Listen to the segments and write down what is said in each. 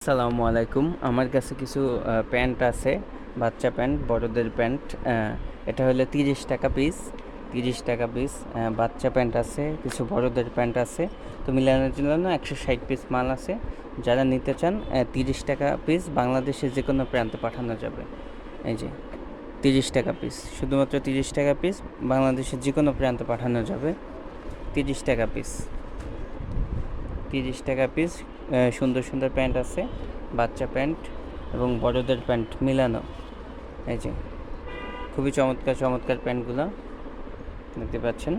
আসসালামু আলাইকুম। আমার কাছে কিছু প্যান্ট আছে, বাচ্চা প্যান্ট, বড়দের প্যান্ট। এটা হলো 30 টাকা পিস। 30 টাকা পিস বাচ্চা প্যান্ট আছে, কিছু বড়দের প্যান্ট আছে। তো মিলানোর জন্য 160 পিস মাল আছে। যারা নিতে চান 30 টাকা পিস বাংলাদেশের যে কোনো প্রান্তে পাঠানো যাবে। এই যে 30 টাকা পিস, শুধুমাত্র 30 টাকা পিস বাংলাদেশের যে কোনো প্রান্তে পাঠানো যাবে। 30 টাকা পিস, 30 টাকা পিস। সুন্দর সুন্দর প্যান্ট আছে, বাচ্চা প্যান্ট এবং বড়দের প্যান্ট মিলানো। এই যে খুবই চমৎকার চমৎকার প্যান্টগুলো দেখতে পাচ্ছেন।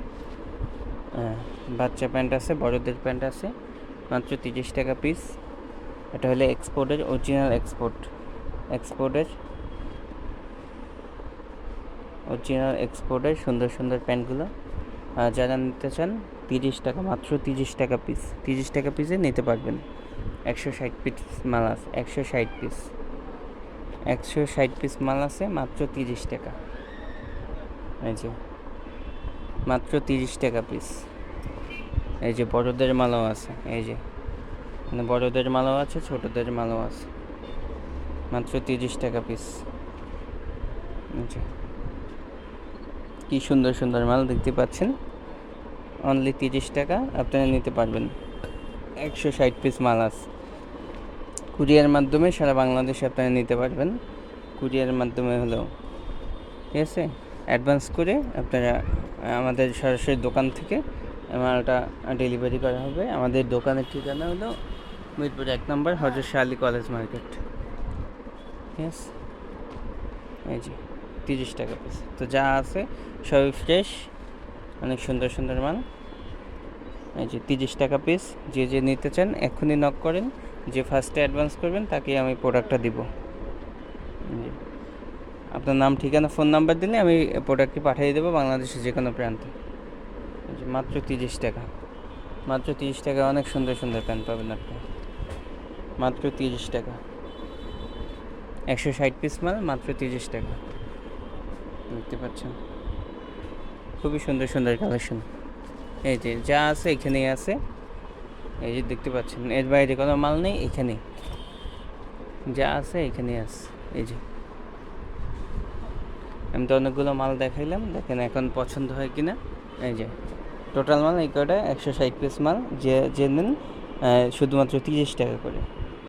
বাচ্চা প্যান্ট আছে, বড়দের প্যান্ট আছে, মাত্র 30 টাকা পিস। এটা হলো এক্সপোর্টের, অরিজিনাল এক্সপোর্টের সুন্দর সুন্দর প্যান্টগুলো। যারা নিতে চান 30 টাকা, মাত্র 30 টাকা পিস। 30 টাকা পিসে নিতে পারবেন। 160 পিস মাল আছে, 160 পিস মাল আছে, মাত্র 30 টাকা। এই যে মাত্র 30 টাকা পিস। এই যে বড়দের মালও আছে, এই যে বড়দের মালও আছে, ছোটদের মালও আছে, মাত্র 30 টাকা পিস। এই যে কি সুন্দর সুন্দর মাল দেখতে পাচ্ছেন, অনলি 30 টাকা আপনারা নিতে পারবেন। 160 পিস মাল আছে। কুরিয়ার মাধ্যমে সারা বাংলাদেশে আপনারা নিতে পারবেন। কুরিয়ার মাধ্যমে হলেও ঠিক আছে। অ্যাডভান্স করে আপনারা আমাদের সরাসরি দোকান থেকে মালটা ডেলিভারি করা হবে। আমাদের দোকানের ঠিকানা হলো মিরপুর 1 নম্বর, হযরত শাহ আলী কলেজ মার্কেট। ঠিক আছে। এই যে 30 টাকা পিস। তো যা আছে সবই ফ্রেশ, অনেক সুন্দর সুন্দর মাল। এই যে 30 টাকা পিস। যে নিতে চান এক্ষুনি নক করেন। যে ফার্স্টে অ্যাডভান্স করবেন তাকেই আমি প্রোডাক্টটা দিব। আপনার নাম, ঠিকানা, ফোন নাম্বার দিলে আমি প্রোডাক্টটি পাঠিয়ে দেবো বাংলাদেশের যে কোনো প্রান্তে। মাত্র 30 টাকা, মাত্র 30 টাকা অনেক সুন্দর সুন্দর প্যান্ট পাবেন আপনি, মাত্র 30 টাকা। 160 পিস মাল, মাত্র 30 টাকা। দেখতে পাচ্ছেন খুবই সুন্দর সুন্দর কালেকশন। এই যে যা আছে এখানেই আছে। এই যে দেখতে পাচ্ছেন, এর বাইরে কোনো মাল নেই, এখানেই যা আছে এখানেই আছে। এই যে আমি তো অনেকগুলো মাল দেখাইলাম, দেখেন এখন পছন্দ হয় কিনা। এই যে টোটাল মাল এই কটা 160 পিস মাল, যে নেন শুধুমাত্র 30 টাকা করে।